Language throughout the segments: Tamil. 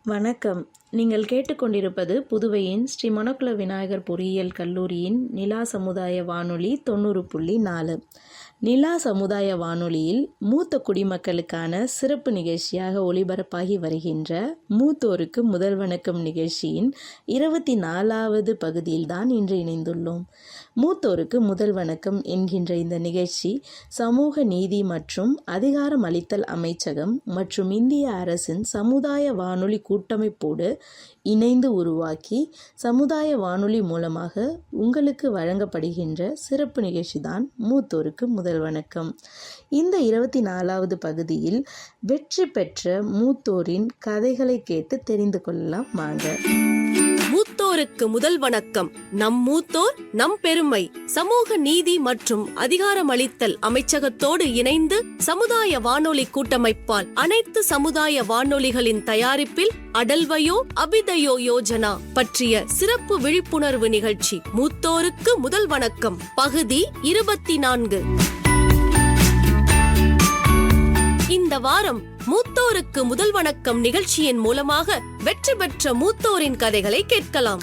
வணக்கம். நீங்கள் கேட்டுக்கொண்டிருப்பது புதுவையின் ஸ்ரீ மணக்குள விநாயகர் பொறியியல் கல்லூரியின் நிலா சமுதாய வானொலி 90.4. நிலா சமுதாய வானொலியில் மூத்த குடிமக்களுக்கான சிறப்பு நிகழ்ச்சியாக ஒளிபரப்பாகி வருகின்ற மூத்தோருக்கு முதல் வணக்கம் நிகழ்ச்சியின் 24வது பகுதியில்தான் இன்று இணைந்துள்ளோம். மூத்தோருக்கு முதல் வணக்கம் என்கின்ற இந்த நிகழ்ச்சி சமூக நீதி மற்றும் அதிகாரம் அளித்தல் அமைச்சகம் மற்றும் இந்திய அரசின் சமுதாய வானொலி கூட்டமைப்போடு இணைந்து உருவாக்கி சமுதாய வானொலி மூலமாக உங்களுக்கு வழங்கப்படுகின்ற சிறப்பு நிகழ்ச்சி தான் மூத்தோருக்கு முதல் வணக்கம். இந்த 24வது பகுதியில் வெற்றி பெற்ற மூத்தோரின் கதைகளை கேட்டு தெரிந்து கொள்ளலாம் வாங்க. மூத்தோருக்கு முதல் வணக்கம். நம் மூத்தோர் நம் பெருமை. சமூக நீதி மற்றும் அதிகாரமளித்தல் அமைச்சகத்தோடு இணைந்து சமுதாய வானொலி கூட்டமைப்பால் அனைத்து சமுதாய வானொலிகளின் தயாரிப்பில் அடல்வயோ அபிதயோ யோஜனா பற்றிய சிறப்பு விழிப்புணர்வு நிகழ்ச்சி மூத்தோருக்கு முதல் வணக்கம் பகுதி 24. இந்த வாரம் மூத்தோருக்கு முதல் வணக்கம் நிகழ்ச்சியின் மூலமாக வெற்றி பெற்ற மூத்தோரின் கதைகளை கேட்கலாம்.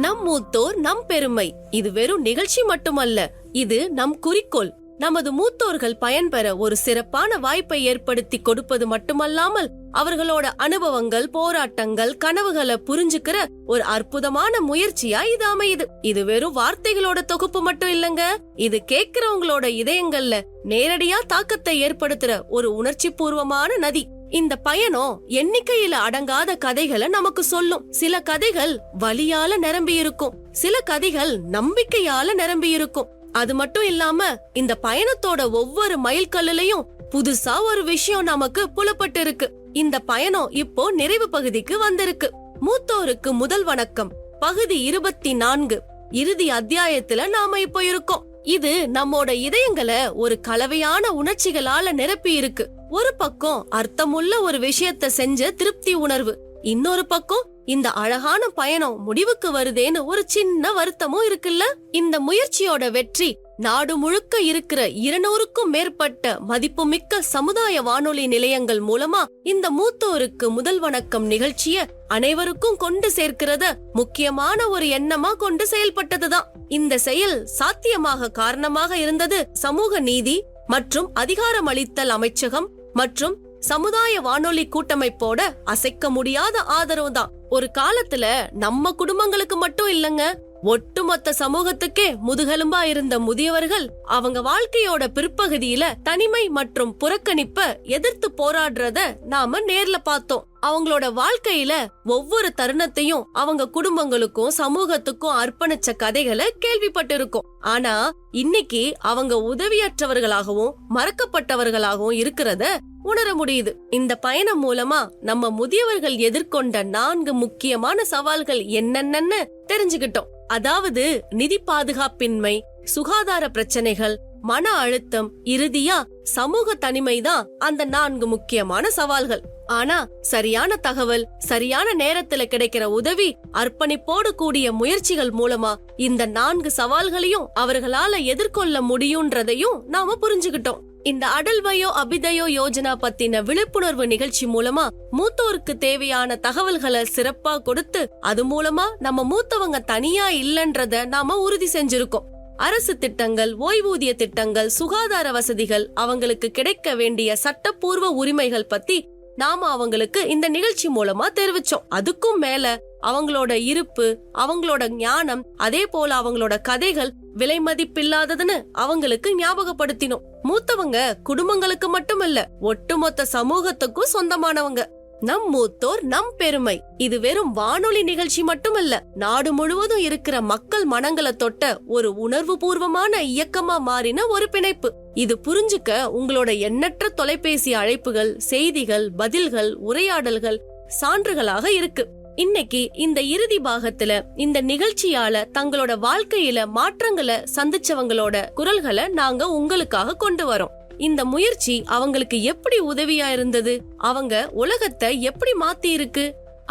நம் மூத்தோர் நம் பெருமை. இது வெறும் நிகழ்ச்சி மட்டுமல்ல, இது நம் குறிக்கோள். நமது மூத்தோர்கள் பயன்பெற ஒரு சிறப்பான வாய்ப்பை ஏற்படுத்தி கொடுப்பது மட்டுமல்லாமல் அவர்களோட அனுபவங்கள், போராட்டங்கள், கனவுகளை புரிஞ்சுக்கிற ஒரு அற்புதமான முயற்சியா இது அமையுது. இது வெறும் வார்த்தைகளோட தொகுப்பு மட்டும் இல்லங்க, இது கேட்கிறவங்களோட இதயங்கள்ல நேரடியா தாக்கத்தை ஏற்படுத்துற ஒரு உணர்ச்சி பூர்வமான நதி. இந்த பயணம் எண்ணிக்கையில அடங்காத கதைகளை நமக்கு சொல்லும். சில கதைகள் வலியால நிரம்பி இருக்கும், சில கதைகள் நம்பிக்கையால நிரம்பி இருக்கும். அது மட்டும் இல்லாம இந்த பயணத்தோட ஒவ்வொரு மைல்கல்லையும் புதுசா ஒரு விஷயம் நமக்கு புலப்பட்டு இருக்கு. இந்த பயணம் இப்போ நிறைவு பகுதிக்கு வந்திருக்கு. மூத்தோருக்கு முதல் வணக்கம் பகுதி 24 இறுதி அத்தியாயத்துல நாம இப்போ இருக்கோம். இது நம்மோட இதயங்களை ஒரு கலவையான உணர்ச்சிகளால நிரப்பி இருக்கு. ஒரு பக்கம் அர்த்தமுள்ள ஒரு விஷயத்த செஞ்ச திருப்தி உணர்வு, இன்னொரு பக்கம் இந்த அழகான பயணம் முடிவுக்கு வருதேன்னு ஒரு சின்ன வருத்தமும் இருக்குல்ல. இந்த முயற்சியோட வெற்றி நாடு முழுக்க இருக்கிற 200க்கும் மேற்பட்ட மதிப்புமிக்க சமுதாய வானொலி நிலையங்கள் மூலமா இந்த மூத்தோருக்கு முதல் வணக்கம் நிகழ்ச்சிய அனைவருக்கும் கொண்டு சேர்க்கிறத முக்கியமான ஒரு எண்ணமா கொண்டு செயல்பட்டதுதான். இந்த செயல் சாத்தியமாக காரணமாக இருந்தது சமூக நீதி மற்றும் அதிகாரமளித்தல் அமைச்சகம் மற்றும் சமுதாய வானொலி கூட்டமைப்போட அசைக்க முடியாத ஆதரவு தான். ஒரு காலத்துல நம்ம குடும்பங்களுக்கு மட்டும் இல்லங்க, ஒட்டுமொத்த சமூகத்துக்கே முதுகெலும்பா இருந்த முதியவர்கள் அவங்க வாழ்க்கையோட பிற்பகுதியில தனிமை மற்றும் புறக்கணிப்ப எதிர்த்து போராடுறத நாம நேர்ல பார்த்தோம். அவங்களோட வாழ்க்கையில ஒவ்வொரு தருணத்தையும் அவங்க குடும்பங்களுக்கும் சமூகத்துக்கும் அர்ப்பணிச்ச கதைகளை கேள்விப்பட்டிருக்கோம். ஆனா இன்னைக்கு அவங்க உதவியற்றவர்களாகவும் மறக்கப்பட்டவர்களாகவும் இருக்கிறத உணர முடியுது. இந்த பயணம் மூலமா நம்ம முதியவர்கள் எதிர்கொண்ட 4 முக்கியமான சவால்கள் என்னென்னு தெரிஞ்சுக்கிட்டோம். அதாவது நிதி பாதுகாப்பின்மை, சுகாதார பிரச்சனைகள், மன அழுத்தம், இறுதியா சமூக தனிமைதான் அந்த 4 முக்கியமான சவால்கள். ஆனா சரியான தகவல், சரியான நேரத்துல கிடைக்கிற உதவி, அர்ப்பணிப்போடு கூடிய முயற்சிகள் மூலமா இந்த 4 சவால்களையும் அவர்களால எதிர்கொள்ள முடியும்ன்றதையும் நாம புரிஞ்சுக்கிட்டோம். இந்த அடல்வயோ அபிதயோ யோஜனா பத்தின விழிப்புணர்வு நிகழ்ச்சி மூலமா மூத்தோருக்கு தேவையான தகவல்களை சிறப்பா கொடுத்து அது மூலமா நம்ம மூத்தவங்க தனியா இல்லன்றத நாம உறுதி செஞ்சிருக்கோம். அரசு திட்டங்கள், ஓய்வூதிய திட்டங்கள், சுகாதார வசதிகள், அவங்களுக்கு கிடைக்க வேண்டிய சட்டப்பூர்வ உரிமைகள் பத்தி நாம அவங்களுக்கு இந்த நிகழ்ச்சி மூலமா தெரிவிச்சோம். அதுக்கும் மேல அவங்களோட இருப்பு, அவங்களோட ஞானம், அதே போல அவங்களோட கதைகள் விலை மதிப்பில்லாததுன்னு அவங்களுக்கு ஞாபகப்படுத்தினோம். மூத்தவங்க குடும்பங்களுக்கு மட்டுமல்ல, ஒட்டுமொத்த சமூகத்துக்கும் சொந்தமானவங்க. நம் மூத்தோர் நம் பெருமை. இது வெறும் வானொலி நிகழ்ச்சி மட்டுமல்ல, நாடு முழுவதும் இருக்கிற மக்கள் மனங்களை தொட்ட ஒரு உணர்வு பூர்வமான இயக்கமா மாறின ஒரு பிணைப்பு. இது புரிஞ்சுக்க உங்களோட எண்ணற்ற தொலைபேசி அழைப்புகள், செய்திகள், பதில்கள், உரையாடல்கள் சான்றுகளாக இருக்கு. இன்னைக்கு இந்த இறுதி பாகத்துல இந்த நிகழ்ச்சியால தங்களோட வாழ்க்கையில மாற்றங்களை சந்திச்சவங்களோட குரல்களை நாங்க உங்களுக்காக கொண்டு வரோம். இந்த முயற்சி அவங்களுக்கு எப்படி உதவியா இருந்தது, அவங்க உலகத்தை எப்படி மாத்தி இருக்கு,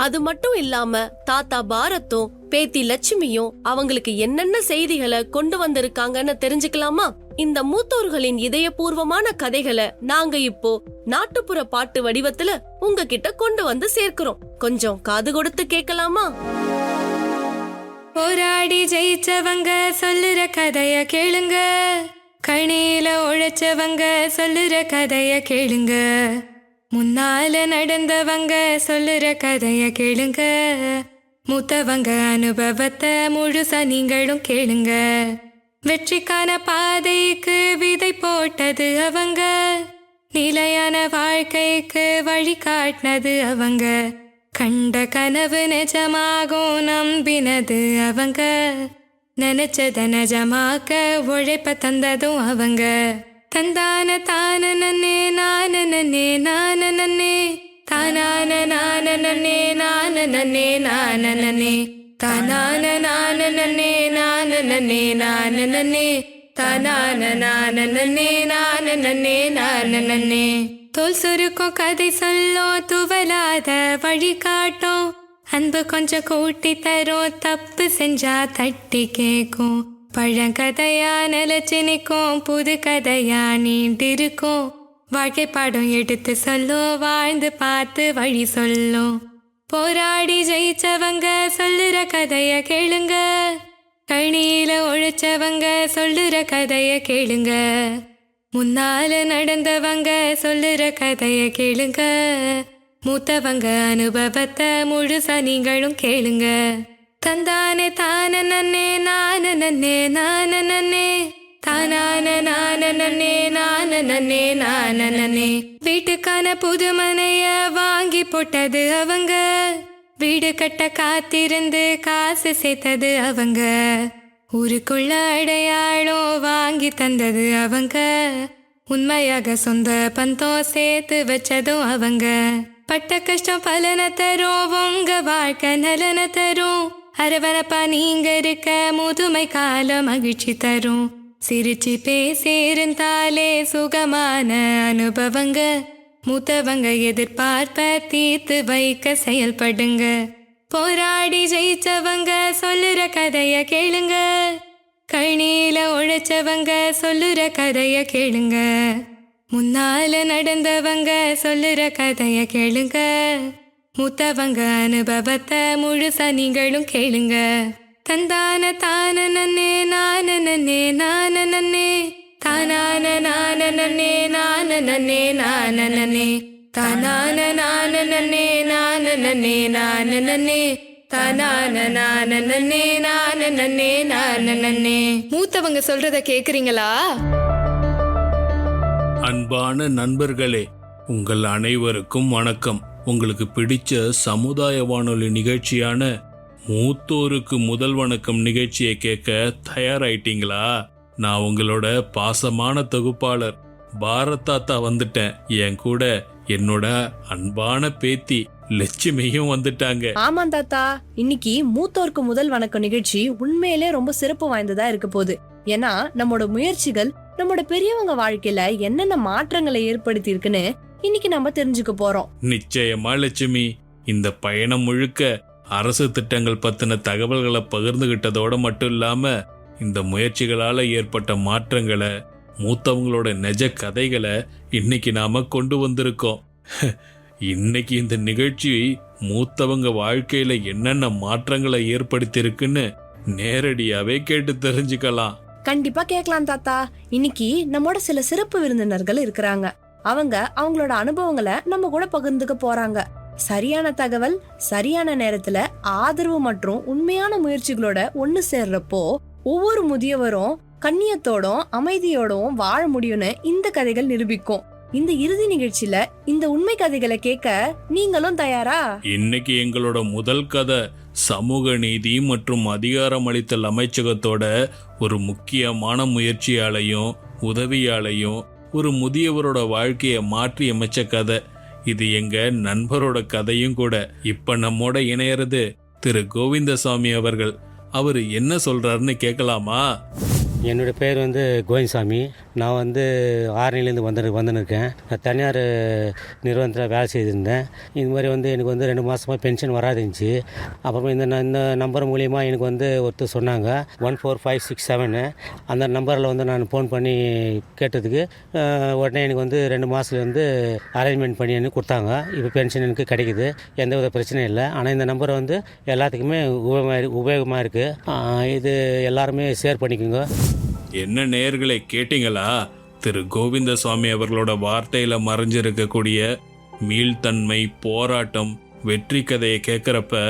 அது மட்டும் இல்லாம தாத்தா பாரத்தும் பேத்தி லட்சுமியும் அவங்களுக்கு என்னென்ன செய்திகளை கொண்டு வந்திருக்காங்கன்னு தெரிஞ்சுக்கலாமா? இந்த மூத்தோர்களின் இதயபூர்வமான கதைகளை நாங்க இப்போ நாட்டுப்புற பாட்டு வடிவத்துல உங்ககிட்ட கொண்டு வந்து சேர்க்கிறோம். கொஞ்சம் காது கொடுத்து கேட்கலாமா? போராடி ஜெயிச்சவங்க சொல்லுற கதைய கேளுங்க, கணியில உழைச்சவங்க சொல்லுற கதைய கேளுங்க, முன்னால நடந்தவங்க சொல்லுற கதைய கேளுங்க, மூத்தவங்க அனுபவத்தை முழுசா நீங்களும் கேளுங்க. வெற்றிக்கான பாதைக்கு விதை போட்டது அவங்க, நிலையான வாழ்க்கைக்கு வழி காட்டினது அவங்க, கண்ட கனவு நிஜமாகும் நம்பினது அவங்க, நினைச்சத நிஜமாக்க உழைப்ப தந்ததும் அவங்க. தந்தான தான நன்னே நான நன்னே நான நன்னே, தானான நான நன்னே நான நன்னே நான நன்னே, தானான நான நன்னே நான நன்னே நான நன்னே, தானான நான நன்னே நான நன்னே நான நன்னே. தோல் சுருக்கும் கதை சொல்லும் துவலாத வழி காட்டும், அன்பு கொஞ்சம் கூட்டி தரும் தப்பு செஞ்சா தட்டி கேக்கும், பழங்கதையா நிலச்சி நிற்கும் புது கதையா நீண்டிருக்கும், வாழ்க்கை பாடம் எடுத்து சொல்லும் வாழ்ந்து பார்த்து வழி சொல்லும். போராடி ஜெயிச்சவங்க சொல்லுற கதைய கேளுங்க, கணியில உழைச்சவங்க சொல்லுற கதைய கேளுங்க, முன்னால நடந்தவங்க சொல்லுற கதைய கேளுங்க, மூத்தவங்க அனுபவத்தை முழுசா நீங்களும் கேளுங்க. தந்தானே தான நன்னே நான நன்னே நான நன்னே, தானான நான நன்னே நான நன்னே நான நன்னே. வீட்டுக்கான புது மனைய வாங்கி போட்டது அவங்க, வீடு கட்ட காத்திருந்து காசு சேர்த்தது அவங்க, ஊருக்குள்ள அடையாளம் வாங்கி தந்தது அவங்க, உண்மையாக சொந்த பந்தம் சேர்த்து வச்சதும் அவங்க. பட்ட கஷ்டம் பலனை தரும் உங்க வாழ்க்கை நலனை தரும், அரவணைப்பா நீங்க இருக்க முதுமை கால மகிழ்ச்சி தரும், சிரிச்சு பேசி இருந்தாலே சுகமான அனுபவங்க, மூத்தவங்க எதிர்பார்ப்ப தீர்த்து வைக்க செயல்படுங்க. போராடி ஜெயிச்சவங்க சொல்லுற கதைய கேளுங்க, கணியில உழைச்சவங்க சொல்லுற கதைய கேளுங்க, முன்னால நடந்தவங்க சொல்லுற கதைய கேளுங்க, மூத்தவங்க அனுபவத்தை முழுசா நீங்களும் கேளுங்க. தந்தான தான நன்னே நான நன்னே நான நன்னே, தானான நான நன்னே நான நன்னே நான நன்னே, தானான நான நன்னே நான நன்னே நான நன்னே, தானான நான நன்னே நான நன்னே நான நன்னே. மூத்தவங்க சொல்றத கேக்குறீங்களா? அன்பான நண்பர்களே, உங்கள் அனைவருக்கும் வணக்கம். உங்களுக்கு பிடிச்ச சமுதாய வானொலி நிகழ்ச்சியான மூத்தோருக்கு முதல் வணக்கம் நிகழ்ச்சியை கேட்க தயாராயிட்டீங்களா? நான் உங்களோட பாசமான தொகுப்பாளர் பாரதாத்தா வந்துட்டேன். என் கூட என்னோட அன்பான பேத்தி லட்சுமியும் வந்துட்டாங்க. ஆமா தாத்தா, இன்னைக்கு மூத்தோருக்கு முதல் வணக்கம் நிகழ்ச்சி உண்மையிலே ரொம்ப சிறப்பு வாய்ந்ததா இருக்க போகுது. ஏன்னா நம்மளோட முயற்சிகள் நம்மளோட பெரியவங்க வாழ்க்கையில என்னென்ன மாற்றங்களை ஏற்படுத்தி இருக்குன்னு இன்னைக்கு நம்ம தெரிஞ்சுக்க போறோம். நிச்சயமா லட்சுமி, இந்த பயணம் முழுக்க அரசு திட்டங்கள் பத்தின தகவல்களை பகிர்ந்துகிட்டதோட மட்டும் இல்லாம இந்த முயற்சிகளால ஏற்பட்ட மாற்றங்களை, மூத்தவங்களோட நிஜ கதைகளை இன்னைக்கு நாம கொண்டு வந்திருக்கோம். இன்னைக்கு இந்த நிகழ்ச்சி மூத்தவங்க வாழ்க்கையில என்னென்ன மாற்றங்களை ஏற்படுத்தி இருக்குன்னு நேரடியாவே கேட்டு தெரிஞ்சுக்கலாம். கண்டிப்பா கேட்கலாம் தாத்தா. இன்னைக்கு நம்மோட சில சிறப்பு விருந்தினர்கள் இருக்கிறாங்க. அவங்க அவங்களோட அனுபவங்களை நம்ம கூட பகிர்ந்துக்க போறாங்க. சரியான தகவல் சரியான நேரத்துல ஆதரவு மற்றும் உண்மையான முயற்சிகளோட ஒண்ணு சேர்றப்போ ஒவ்வொரு முதியவரும் கண்ணியத்தோடும் அமைதியோடும் வாழ முடியும்னு இந்த கதைகள் நிரூபிக்கும். இந்த இறுதி நிகழ்ச்சியில இந்த உண்மை கதைகளை கேட்க நீங்களும் தயாரா? இன்னைக்கு எங்களோட முதல் கதை சமூக நீதி மற்றும் அதிகாரமளித்தல் அமைச்சகத்தோட ஒரு முக்கியமான முயற்சியாலையும் உதவியாலையும் ஒரு முதியவரோட வாழ்க்கையை மாற்றி அமைச்ச கதை. இது எங்க நண்பரோட கதையும் கூட. இப்ப நம்மோட இணையறது திரு கோவிந்தசாமி அவர்கள். அவரு என்ன சொல்றாருன்னு கேட்கலாமா? என்னுடைய பேர் வந்து கோவிந்தசாமி. நான் வந்து ஆரணிலேருந்து வந்துருக்கேன். நான் தனியார் நிறுவனத்தில் வேலை செய்திருந்தேன். இது மாதிரி வந்து எனக்கு வந்து 2 மாதமாக பென்ஷன் வராதுந்துச்சு. அப்புறமா இந்த நம்பர் மூலிமா எனக்கு வந்து ஒருத்தர் சொன்னாங்க 14567. அந்த நம்பரில் வந்து நான் ஃபோன் பண்ணி கேட்டதுக்கு உடனே எனக்கு வந்து 2 மாதத்துல வந்து அரேஞ்ச்மெண்ட் பண்ணி எனக்கு கொடுத்தாங்க. இப்போ பென்ஷன் எனக்கு கிடைக்குது, எந்த வித பிரச்சனையும் இல்லை. ஆனால் இந்த நம்பர் வந்து எல்லாத்துக்குமே உபயோகமாக இருக்குது. இது எல்லாருமே ஷேர் பண்ணிக்கோங்க. என்ன நேயர்களே, கேட்டீங்களா? திரு கோவிந்தசாமி அவர்களோட வார்த்தையில மறைஞ்சிருக்கக்கூடிய மீள்தன்மை, போராட்டம், வெற்றி கதையை கேட்குறப்ப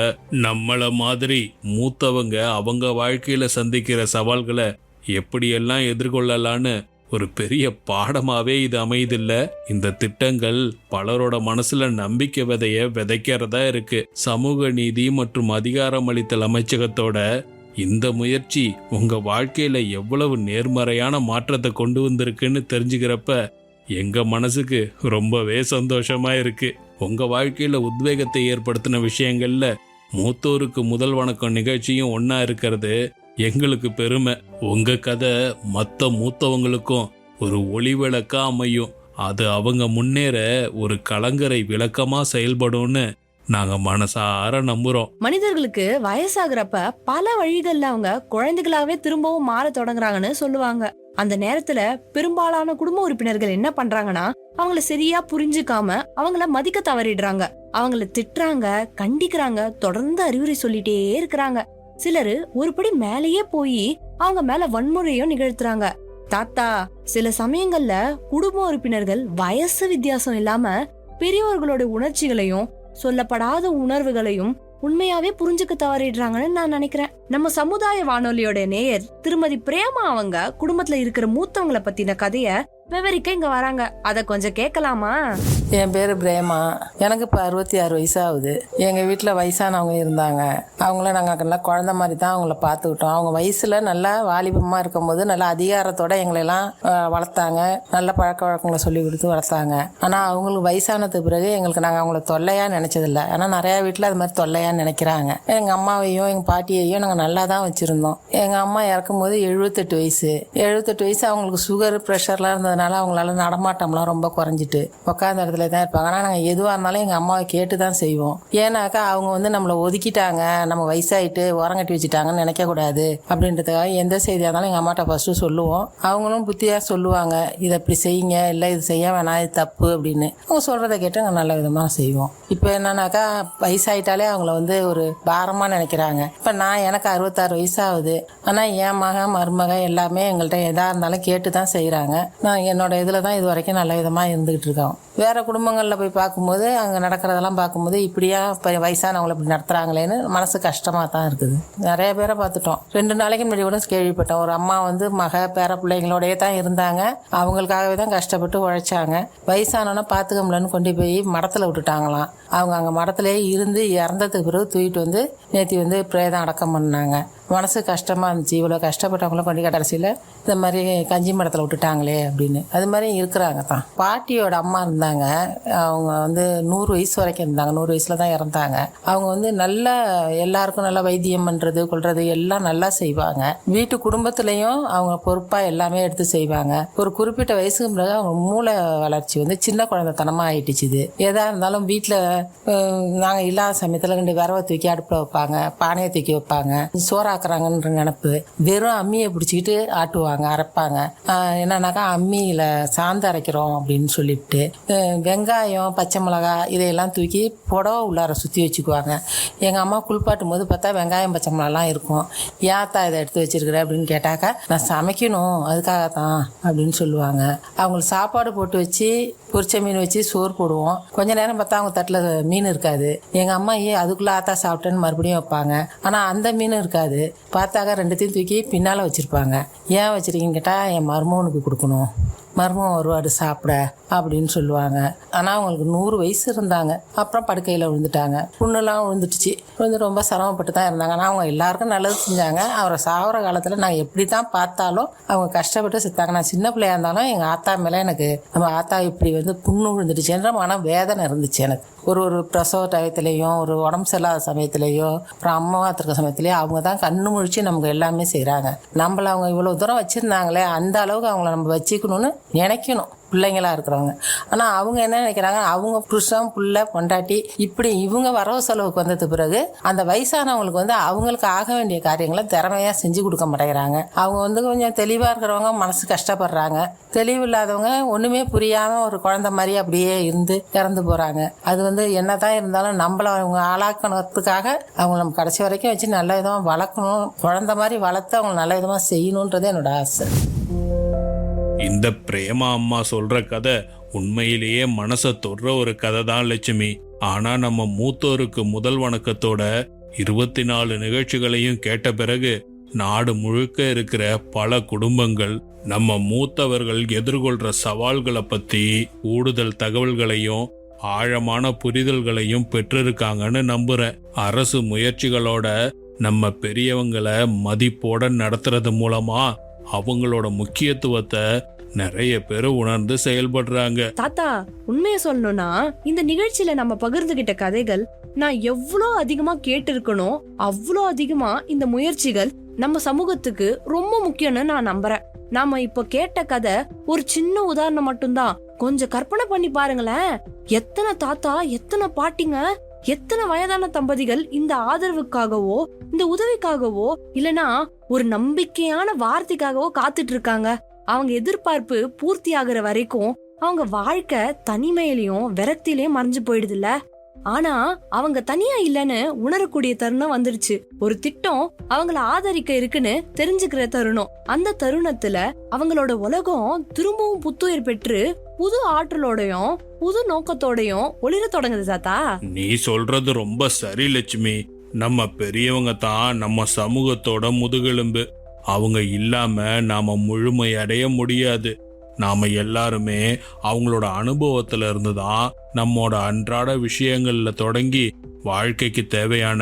நம்மள மாதிரி மூத்தவங்க அவங்க வாழ்க்கையில சந்திக்கிற சவால்களை எப்படியெல்லாம் எதிர்கொள்ளலான்னு ஒரு பெரிய பாடமாவே இது அமைதில்ல. இந்த திட்டங்கள் பலரோட மனசுல நம்பிக்கை விதைய விதைக்கிறதா இருக்கு. சமூக நீதி மற்றும் அதிகாரமளித்தல் அமைச்சகத்தோட இந்த முயற்சி உங்க வாழ்க்கையில எவ்வளவு நேர்மறையான மாற்றத்தை கொண்டு வந்திருக்குன்னு தெரிஞ்சுக்கிறப்ப எங்க மனசுக்கு ரொம்பவே சந்தோஷமா இருக்கு. உங்க வாழ்க்கையில உத்வேகத்தை ஏற்படுத்தின விஷயங்கள்ல மூத்தோருக்கு முதல் வணக்கம் நிகழ்ச்சியும் ஒன்னா இருக்கிறது எங்களுக்கு பெருமை. உங்க கதை மற்ற மூத்தவங்களுக்கும் ஒரு ஒளிவிளக்கா அமையும். அது அவங்க முன்னேற ஒரு கலங்கரை விளக்கமா செயல்படும்னு நாங்க மனசார நம்புறோம். மனிதர்களுக்கு வயசாகிறப்ப பல வழிகள்ல அவங்க குழந்தைகளாவே திரும்பவும் மாற தொடங்குறாங்கன்னு சொல்லுவாங்க. அந்த நேரத்துல பெரும்பாலான குடும்ப உறுப்பினர்கள் என்ன பண்றாங்கன்னா, அவங்கள சரியா புரிஞ்சுக்காம அவங்கள மதிக்க தவறிடுறாங்க. அவங்கள திட்டுறாங்க, கண்டிக்கிறாங்க, தொடர்ந்து அறிவுரை சொல்லிட்டே இருக்கிறாங்க. சிலரு ஒருபடி மேலேயே போய் அவங்க மேல வன்முறையும் நிகழ்த்துறாங்க. தாத்தா, சில சமயங்கள்ல குடும்ப உறுப்பினர்கள் வயசு வித்தியாசம் இல்லாம பெரியவர்களோட உணர்ச்சிகளையும் சொல்லப்படாத உணர்வுகளையும் உண்மையாவே புரிஞ்சுக்க தவறிடுறாங்கன்னு நான் நினைக்கிறேன். நம்ம சமுதாய வானொலியோட நேயர் திருமதி பிரேமா அவங்க குடும்பத்துல இருக்கிற மூத்தவங்களை பத்தின கதைய விவரிக்க இங்க வராங்க. அத கொஞ்சம் கேட்கலாமா? என் பேர் பிரேமா. எனக்கு இப்போ 66 வயசாகுது. எங்கள் வீட்டில் வயசானவங்க இருந்தாங்க. அவங்கள நாங்கள் நல்லா குழந்த மாதிரி தான் அவங்கள பார்த்துக்கிட்டோம். அவங்க வயசில் நல்லா வாலிபமாக இருக்கும்போது நல்லா அதிகாரத்தோட எங்களெல்லாம் வளர்த்தாங்க. நல்ல பழக்க வழக்கங்களை சொல்லி கொடுத்து வளர்த்தாங்க. ஆனால் அவங்களுக்கு வயசானதுக்கு பிறகு நாங்கள் அவங்கள தொல்லையாக நினச்சதில்லை. ஆனால் நிறையா வீட்டில் அது மாதிரி தொல்லையாக நினைக்கிறாங்க. எங்கள் அம்மாவையும் எங்கள் பாட்டியையும் நாங்கள் நல்லா தான் வச்சுருந்தோம். எங்கள் அம்மா இறக்கும்போது 78 வயசு. 78 வயசு. அவங்களுக்கு சுகர், ப்ரெஷர்லாம் இருந்ததுனால அவங்களால நடமாட்டம்லாம் ரொம்ப குறைஞ்சிட்டு உட்காந்த இடத்துல தான் இருப்பாங்க. ஆனால் நாங்கள் எதுவாக இருந்தாலும் எங்கள் அம்மாவை கேட்டு தான் செய்வோம். ஏன்னாக்கா அவங்க வந்து நம்மளை ஒதுக்கிட்டாங்க, நம்ம வயசாயிட்டு ஓரங்கட்டி வச்சுட்டாங்கன்னு நினைக்கக்கூடாது அப்படின்றதுக்காக எந்த செய்தியாக இருந்தாலும் எங்கள் அம்மாட்ட ஃபஸ்ட்டு சொல்லுவோம். அவங்களும் புத்தியாக சொல்லுவாங்க, இதை இப்படி செய்யுங்க, இல்லை இது செய்ய வேணாம், இது தப்பு அப்படின்னு. அவங்க சொல்கிறத கேட்டு நாங்கள் நல்ல விதமாக செய்வோம். இப்போ என்னன்னாக்கா வயசாயிட்டாலே அவங்கள வந்து ஒரு பாரமாக நினைக்கிறாங்க. இப்போ எனக்கு 66 வயசாகுது. ஆனால் என் மகன், மருமகன் எல்லாமே எங்கள்கிட்ட எதாக இருந்தாலும் கேட்டு தான் செய்கிறாங்க. நான் என்னோட இதில் தான் இது வரைக்கும் நல்ல விதமாக இருந்துகிட்டு இருக்கோம். வேறு குடும்பங்களில் போய் பார்க்கும்போது அங்கே நடக்கிறதெல்லாம் பார்க்கும்போது இப்படியா இப்போ வயசானவங்களை இப்படி நடத்துகிறாங்களேன்னு மனசு கஷ்டமாக தான் இருக்குது. நிறைய பேரை பார்த்துட்டோம். 2 நாளைக்கு முன்னாடி கூட கேள்விப்பட்டோம். ஒரு அம்மா வந்து பேர பிள்ளைங்களோடயே தான் இருந்தாங்க. அவங்களுக்காகவே தான் கஷ்டப்பட்டு உழைச்சாங்க. வயசானோன்னா பார்த்துக்க முடியலன்னு கொண்டு போய் மடத்தில் விட்டுட்டாங்களாம். அவங்க அங்கே மடத்துலேயே இருந்து இறந்ததுக்கு பிறகு தூக்கிட்டு வந்து நேற்று வந்து பிரேதம் அடக்கம் பண்ணாங்க. மனசு கஷ்டமாக இருந்துச்சு. இவ்வளோ கஷ்டப்பட்டவங்களும் கொண்டு கடைசியில் இந்த மாதிரி கஞ்சி மடத்தில் விட்டுட்டாங்களே அப்படின்னு. அது மாதிரி இருக்கிறாங்க தான். பாட்டியோட அம்மா இருந்தாங்க. அவங்க வந்து 100 வயசு வரைக்கும் இருந்தாங்க. 100 வயசில் தான் இறந்தாங்க. அவங்க வந்து நல்லா எல்லாருக்கும் நல்லா வைத்தியம் பண்ணுறது கொள்வது எல்லாம் நல்லா செய்வாங்க. வீட்டு குடும்பத்துலேயும் அவங்க பொறுப்பாக எல்லாமே எடுத்து செய்வாங்க. ஒரு குறிப்பிட்ட வயசுக்கு பிறகு அவங்க மூளை வளர்ச்சி வந்து சின்ன குழந்தைத்தனமாக ஆயிட்டுச்சுது. எதாக இருந்தாலும் வீட்டில் நாங்கள் இல்லாத சமயத்தில் 2 விரவை தூக்கி அடுப்பில் வைப்பாங்க, பானையை தூக்கி வைப்பாங்க, சோறாக்குறாங்கன்ற நினப்பு. வெறும் அம்மியை பிடிச்சிக்கிட்டு ஆட்டுவாங்க, அரைப்பாங்க. என்னன்னாக்கா அம்மியில் சாந்து அரைக்கிறோம் அப்படின்னு சொல்லிவிட்டு வெங்காயம், பச்சை மிளகா இதையெல்லாம் தூக்கி புடவை உள்ளார சுற்றி வச்சுக்குவாங்க. எங்கள் அம்மா குளிப்பாட்டும் போது பார்த்தா வெங்காயம், பச்சை மிளகாலாம் இருக்கும். ஏத்தா இதை எடுத்து வச்சிருக்கிற அப்படின்னு கேட்டாக்கா, நான் சமைக்கணும் அதுக்காக தான் அப்படின்னு சொல்லுவாங்க. அவங்களுக்கு சாப்பாடு போட்டு வச்சு பொரிச்ச மீன் வச்சு சோறு போடுவோம். கொஞ்ச நேரம் பார்த்தா அவங்க தட்டில் மீன் இருக்காது. எங்கள் அம்மா அதுக்குள்ளே ஆத்தா சாப்பிட்டேன்னு மறுபடியும் வைப்பாங்க. ஆனால் அந்த மீன் இருக்காது. பார்த்தாக்கா 2த்தையும் தூக்கி பின்னால் வச்சுருப்பாங்க. ஏன் வச்சுருக்கீங்கன்னு கேட்டால் என் மருமகனுக்கு கொடுக்கணும். மருமகன் வருவாடு சாப்பிட அப்படின்னு சொல்லுவாங்க. ஆனால் அவங்களுக்கு 100 வயசு இருந்தாங்க. அப்புறம் படுக்கையில் விழுந்துட்டாங்க. புண்ணெல்லாம் விழுந்துட்டுச்சு. விழுந்து ரொம்ப சிரமப்பட்டு தான் இருந்தாங்க. ஆனால் அவங்க எல்லாருக்கும் நல்லது செஞ்சாங்க. அவரை சாகிற காலத்தில் நான் எப்படி தான் பார்த்தாலும் அவங்க கஷ்டப்பட்டு செத்தாங்க. நான் சின்ன பிள்ளையா இருந்தாலும் எங்கள் ஆத்தா மேலே எனக்கு நம்ம ஆத்தா இப்படி புண்ணு விழுந்துடுச்சுன்ற மன வேதனை இருந்துச்சு எனக்கு. ஒரு பிரசவ டயத்துலேயும் ஒரு உடம்பு சரியில்லாத சமயத்துலேயும் அப்புறம் அம்மாவா இருக்க சமயத்துலேயும் அவங்க தான் கண்ணு முழிச்சு நமக்கு எல்லாமே செய்கிறாங்க. நம்மளை அவங்க இவ்வளோ தூரம் வச்சுருந்தாங்களே, அந்த அளவுக்கு அவங்கள நம்ம வச்சுக்கணும்னு நினைக்கணும் பிள்ளைங்களா இருக்கிறவங்க. ஆனால் அவங்க என்ன நினைக்கிறாங்க, அவங்க புருஷன் புள்ள பொண்டாட்டி இப்படி இவங்க வரவு செலவுக்கு வந்தது பிறகு அந்த வயசானவங்களுக்கு அவங்களுக்கு ஆக வேண்டிய காரியங்களை திறமையாக செஞ்சு கொடுக்க மாட்டேங்கிறாங்க. அவங்க கொஞ்சம் தெளிவாக இருக்கிறவங்க மனசு கஷ்டப்படுறாங்க. தெளிவு இல்லாதவங்க ஒன்றுமே புரியாமல் ஒரு குழந்தை மாதிரி அப்படியே இருந்து இறந்து போகிறாங்க. அது என்னதான் இருந்தாலும் நம்மள அவங்க ஆளாக்கணுறதுக்காக அவங்க நம்ம கடைசி வரைக்கும் வச்சு நல்ல விதமாக வளர்க்கணும், குழந்தை மாதிரி வளர்த்து அவங்க நல்ல விதமாக செய்யணுன்றது என்னோட ஆசை. இந்த பிரேமா அம்மா சொல்ற கதை உண்மையிலேயே மனசை தொடுற ஒரு கதை தான் லட்சுமி. ஆனா நம்ம மூத்தோருக்கு முதல் வணக்கத்தோட 24 நிகழ்ச்சிகளையும் கேட்ட பிறகு நாடு முழுக்க இருக்கிற பல குடும்பங்கள் நம்ம மூத்தவர்கள் எதிர்கொள்ற சவால்களை பத்தி கூடுதல் தகவல்களையும் ஆழமான புரிதல்களையும் பெற்றிருக்காங்கன்னு நம்புறேன். அரசு முயற்சிகளோட நம்ம பெரியவங்களை மதிப்போட நடத்துறது மூலமா அவங்களோட முக்கியத்துவத்தை நிறைய பேர் உணர்ந்து செயல்படுறாங்க. தாத்தா, உண்மையை சொல்லணும்னா இந்த நிகழ்ச்சியில நம்ம பகிர்ந்துகிட்ட கதைகள் நான் எவ்வளோ அதிகமா கேட்டிருக்கணும், அவ்வளோ அதிகமா இந்த முயற்சிகள் நம்ம சமூகத்துக்கு ரொம்ப முக்கியம்னு நான் நம்புறேன். நாம இப்ப கேட்ட கதை ஒரு சின்ன உதாரணம் மட்டும்தான். கொஞ்சம் கற்பனை பண்ணி பாருங்களேன், எத்தனை தாத்தா, எத்தனை பாட்டிங்க, எத்தனை வயதான தம்பதிகள் இந்த ஆதரவுக்காகவோ இந்த உதவிக்காகவோ இல்லனா ஒரு நம்பிக்கையான வார்த்தைக்காகவோ காத்துட்டு இருக்காங்க. அவங்க எதிர்பார்ப்பு பூர்த்தி ஆகுற வரைக்கும் அவங்க வாழ்க்கை தனிமையிலையும் விரக்தியிலையும் மறைஞ்சு போயிடுதுல்ல. ஆனா அவங்க தனியா இல்லன்னு உணரக்கூடிய தருணம் வந்துருச்சு. ஒரு திட்டம் அவங்கள ஆதரிக்க இருக்குன்னு தெரிஞ்சுக்கிற தருணம். அந்த தருணத்துல அவங்களோட உலகம் திரும்பவும் புத்துயிர் பெற்று புது ஆற்றலோடையும் புது நோக்கத்தோடையும் ஒளிர தொடங்குது. தாத்தா, நீ சொல்றது ரொம்ப சரி லட்சுமி. நம்ம பெரியவங்க தான் நம்ம சமூகத்தோட முதுகெலும்பு. அவங்க இல்லாம நாம முழுமை அடைய முடியாது. நாம எல்லாருமே அவங்களோட அனுபவத்துல இருந்துதான் நம்மோட அன்றாட விஷயங்கள்ல தொடங்கி வாழ்க்கைக்கு தேவையான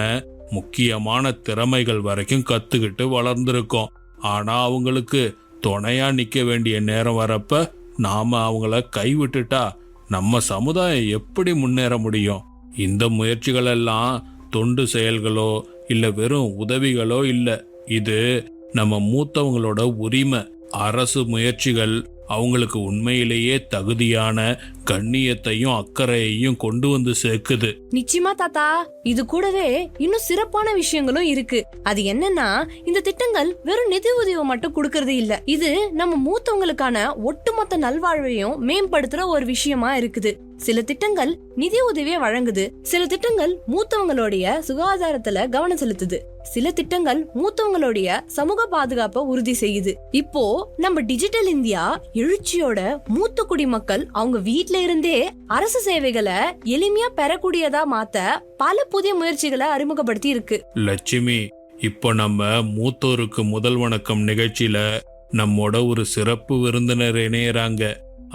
முக்கியமான திறமைகள் வரைக்கும் கத்துக்கிட்டு வளர்ந்துருக்கோம். ஆனா அவங்களுக்கு துணையா நிக்க வேண்டிய நேரம் வரப்ப நாம அவங்கள கைவிட்டுட்டா நம்ம சமுதாயம் எப்படி முன்னேற முடியும்? இந்த முயற்சிகள் எல்லாம் தொண்டு செயல்களோ இல்ல வெறும் உதவிகளோ இல்ல. இது நம்ம மூத்தவங்களோட உரிமை. அரசு முயற்சிகள் அவங்களுக்கு உண்மையிலேயே தகுதியான கண்ணியத்தையும் அக்கறையையும் கொண்டு வந்து சேர்க்குது. நிச்சயமா தாத்தா, இது கூடவே இன்னும் சிறப்பான விஷயங்களும் இருக்கு. அது என்னன்னா, இந்த திட்டங்கள் வெறும் நிதி உதவி மட்டும் கொடுக்கறது இல்ல. இது நம்ம மூத்தவங்களுக்கான ஒட்டுமொத்த நல்வாழ்வையும் மேம்படுத்துற ஒரு விஷயமா இருக்குது. சில திட்டங்கள் நிதி உதவியை வழங்குது, சில திட்டங்கள் மூத்தவங்களுடைய சுகாதாரத்துல கவனம் செலுத்துது, சில திட்டங்கள் மூத்தவங்களுடைய சமூக பாதுகாப்பை உறுதி செய்யுது. இப்போ நம்ம டிஜிட்டல் இந்தியா எழுச்சியோட மூத்த குடிமக்கள் அவங்க வீட்ல இருந்தே அரசு சேவைகளை எளிமையா பெறக்கூடியதா மாத்த பல புதிய முயற்சிகளை அறிமுகப்படுத்தி இருக்கு. லட்சுமி, இப்போ நம்ம மூத்தோருக்கு முதல் வணக்கம் நிகழ்ச்சியில நம்மோட ஒரு சிறப்பு விருந்தினர் இணையறாங்க.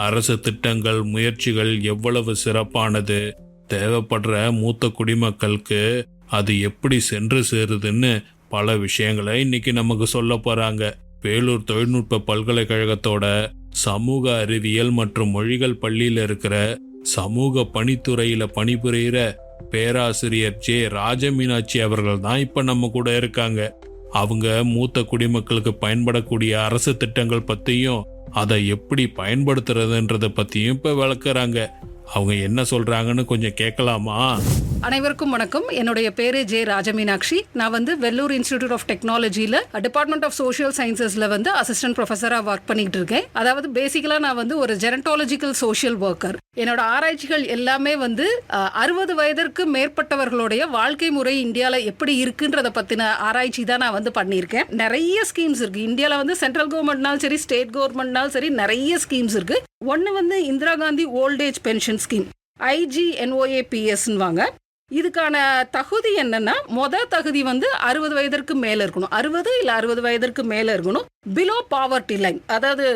அரசு திட்டங்கள் முயற்சிகள் எவ்வளவு சிறப்பானது, தேவைப்படுற மூத்த குடிமக்களுக்கு அது எப்படி சென்று சேருதுன்னு பல விஷயங்களை இன்னைக்கு நமக்கு சொல்ல போறாங்க. வேலூர் தொழில்நுட்ப பல்கலைக்கழகத்தோட சமூக அறிவியல் மற்றும் மொழிகள் பள்ளியில இருக்கிற சமூக பணித்துறையில பணிபுரிகிற பேராசிரியர் ஜே ராஜமீனாட்சி அவர்கள் தான் இப்ப நம்ம கூட இருக்காங்க. அவங்க மூத்த குடிமக்களுக்கு பயன்படக்கூடிய அரசு திட்டங்கள் பத்தியும் அதை எப்படி பயன்படுத்துறதுன்றத பத்தியும் இப்ப விளக்குறாங்க. அவங்க என்ன சொல்றாங்கன்னு கொஞ்சம் கேட்கலாமா? அனைவருக்கும் வணக்கம். என்னுடைய பேரு ஜே ராஜமீனாட்சி. நான் வெள்ளூர் இன்ஸ்டிடியூட் ஆஃப் டெக்னாலஜியில் டிபார்ட்மெண்ட் ஆஃப் சோஷியல் சயின்சஸ்ல அசிஸ்டன்ட் ப்ரொஃபஸராக ஒர்க் பண்ணிட்டு இருக்கேன். அதாவது பேசிக்கலாக நான் ஒரு ஜெரண்டாலஜிக்கல் சோஷியல் ஒர்க்கர். என்னோட ஆராய்ச்சிகள் எல்லாமே 60 வயதிற்கு மேற்பட்டவர்களுடைய வாழ்க்கை முறை இந்தியாவில் எப்படி இருக்குன்றத பற்றின ஆராய்ச்சி தான் நான் பண்ணியிருக்கேன். நிறைய ஸ்கீம்ஸ் இருக்கு இந்தியாவில். சென்ட்ரல் கவர்மெண்ட்னாலும் சரி, ஸ்டேட் கவர்மெண்ட்னாலும் சரி, நிறைய ஸ்கீம்ஸ் இருக்கு. ஒன்று Indira Gandhi old age pension scheme, IGNOAPS. இதுக்கான தகுதி என்னன்னா, தகுதி 60 வயதிற்கு மேல இருக்கணும். 60 இல்ல 60 வயதிற்கு மேல இருக்கணும். பிலோ பாவர்ட்டி லைன், அதாவது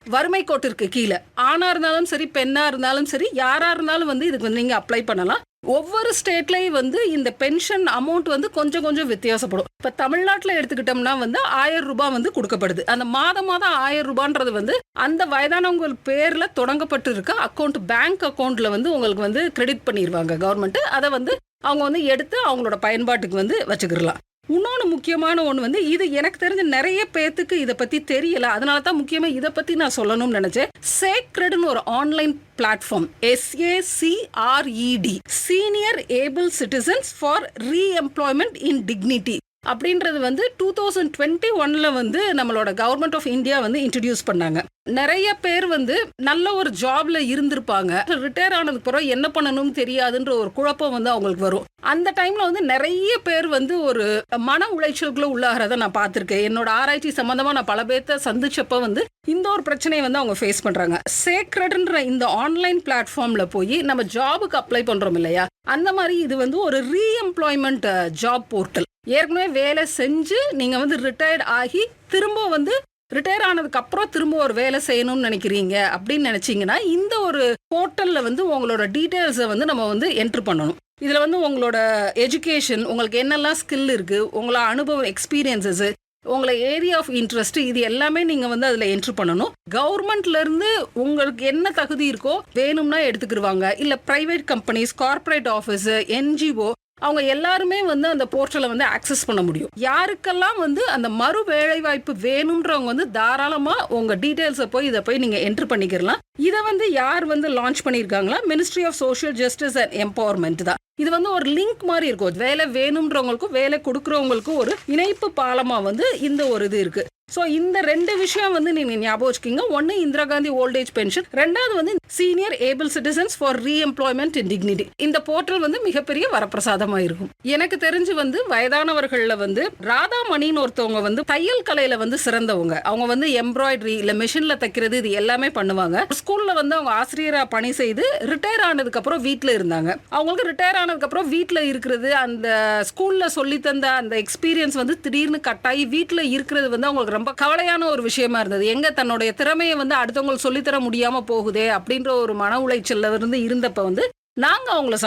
வறுமை கோட்டிற்கு கீழே ஆணா இருந்தாலும் சரி பெண்ணா இருந்தாலும் சரி யாரா இருந்தாலும் வந்து இதுக்கு வந்து நீங்க அப்ளை பண்ணலாம். ஒவ்வொரு ஸ்டேட்லயும் வந்து இந்த பென்ஷன் அமௌண்ட் வந்து கொஞ்சம் கொஞ்சம் வித்தியாசப்படும். இப்ப தமிழ்நாட்டுல எடுத்துக்கிட்டோம்னா வந்து 1000 ரூபாய் வந்து கொடுக்கப்படுது. அந்த மாதம் 1000 ரூபான்றது வந்து அந்த வயதானவங்க பேர்ல தொடங்கப்பட்டு இருக்க அக்கௌண்ட், பேங்க் அக்கௌண்ட்ல வந்து உங்களுக்கு வந்து கிரெடிட் பண்ணிடுவாங்க கவர்மெண்ட். அதை வந்து அவங்க வந்து எடுத்து அவங்களோட பயன்பாட்டுக்கு வந்து வச்சுக்கிடலாம். இன்னொன்று முக்கியமான ஒன்று வந்து, இது எனக்கு தெரிஞ்ச நிறைய பேத்துக்கு இதை பற்றி தெரியல, அதனால தான் முக்கியமாக இதை பற்றி நான் சொல்லணும்னு நினச்சேன். சேக்ரெட்னு ஒரு online platform, SACRED, senior able citizens for re-employment in dignity அப்படின்றது வந்து 2021 வந்து நம்மளோட கவர்மெண்ட் ஆஃப் இந்தியா வந்து இன்ட்ரடியூஸ் பண்ணாங்க. நிறைய பேர் வந்து நல்ல ஒரு ஜாப்ல இருந்திருப்பாங்க, ரிட்டையர் ஆனதுக்கு பிறகு என்ன பண்ணணும்னு தெரியாதுன்ற ஒரு குழப்பம் வந்து அவங்களுக்கு வரும். அந்த டைம்ல வந்து நிறைய பேர் வந்து ஒரு மன உளைச்சலுக்குள்ள உள்ளாகிறத நான் பார்த்திருக்கேன். என்னோட ஆராய்ச்சி சம்பந்தமா நான் பல பேர்த்த சந்திச்சப்ப வந்து இந்த ஒரு பிரச்சனையை வந்து அவங்க ஃபேஸ் பண்றாங்க. சேக்ரெட்ன்ற இந்த ஆன்லைன் பிளாட்ஃபார்ம்ல போய் நம்ம ஜாபுக்கு அப்ளை பண்றோம் இல்லையா, அந்த மாதிரி இது வந்து ஒரு ரீஎம்ப்ளாய்மெண்ட் ஜாப் போர்ட்டல். ஏற்கனவே வேலை செஞ்சு நீங்க வந்து ரிட்டையர்ட் ஆகி திரும்ப வந்து ரிட்டையர் ஆனதுக்கு அப்புறம் திரும்ப ஒரு வேலை செய்யணும்னு நினைக்கிறீங்க அப்படின்னு நினைச்சீங்கன்னா இந்த ஒரு போர்ட்டல்ல வந்து உங்களோட டீடைல்ஸை வந்து நம்ம வந்து என்ட்ரு பண்ணணும். இதுல வந்து உங்களோட எஜுகேஷன், உங்களுக்கு என்னெல்லாம் ஸ்கில் இருக்கு, உங்களோட அனுபவம், எக்ஸ்பீரியன்சஸ், உங்களை ஏரியா ஆஃப் இன்ட்ரெஸ்ட், இது எல்லாமே நீங்க வந்து அதுல என்ட்ரு பண்ணணும். கவர்மெண்ட்ல இருந்து உங்களுக்கு என்ன தகுதி இருக்கோ வேணும்னா எடுத்துக்கிடுவாங்க. இல்ல private companies, corporate office, NGO, அவங்க எல்லாருமே வந்து அந்த போர்ட்டலை வந்து ஆக்சஸ் பண்ண முடியும். யாருக்கெல்லாம் வந்து அந்த மறு வேலை வாய்ப்பு வேணும்ன்றவங்க வந்து தாராளமா உங்க டீடைல்ஸை போய் இதை போய் நீங்க என்ட்ரு பண்ணிக்கலாம். இதை வந்து யார் வந்து லான்ச் பண்ணியிருக்காங்களா, ministry of social justice and empowerment தான். இது வந்து ஒரு லிங்க் மாதிரி இருக்கும். வேலை வேணும்ன்றவங்களுக்கும் வேலை கொடுக்குறவங்களுக்கும் ஒரு இணைப்பு பாலமா வந்து இந்த ஒரு இது இருக்கு. ஸோ இந்த ரெண்டு விஷயம் வந்து நீங்க ஞாபகம் வச்சுக்கிங்க. ஒன்று இந்திரா காந்தி ஓல்டேஜ் பென்ஷன், ரெண்டாவது வந்து senior able citizens for re-employment in dignity. இந்த போர்ட்டல் வந்து மிகப்பெரிய வரப்பிரசாதமா இருக்கும். எனக்கு தெரிஞ்சு வந்து வயதானவர்கள்ல வந்து ராதாமணின்னு ஒருத்தவங்க வந்து தையல் கலையில வந்து சிறந்தவங்க. அவங்க வந்து எம்ப்ராய்டரி இல்ல மிஷின்ல தைக்கிறது இது எல்லாமே பண்ணுவாங்க. ஸ்கூல்ல வந்து அவங்க ஆசிரியரா பணி செய்து ரிட்டையர் ஆனதுக்கு அப்புறம் வீட்டுல இருந்தாங்க. அவங்களுக்கு ரிட்டையர் ஆனதுக்கு அப்புறம் வீட்டுல இருக்கிறது, அந்த ஸ்கூல்ல சொல்லி தந்த அந்த எக்ஸ்பீரியன்ஸ் வந்து திடீர்னு கட்டாயி வீட்டுல இருக்கிறது வந்து அவங்களுக்கு ரொம்ப கவலையான ஒரு விஷயமா இருந்தது. எங்க தன்னுடைய திறமையை வந்து அடுத்தவங்களுக்கு சொல்லித்தர முடியாம போகுதே அப்படின்ற ஒரு மன உளைச்சல்ல இருந்து இருந்தப்ப வந்து நாங்க அவங்கள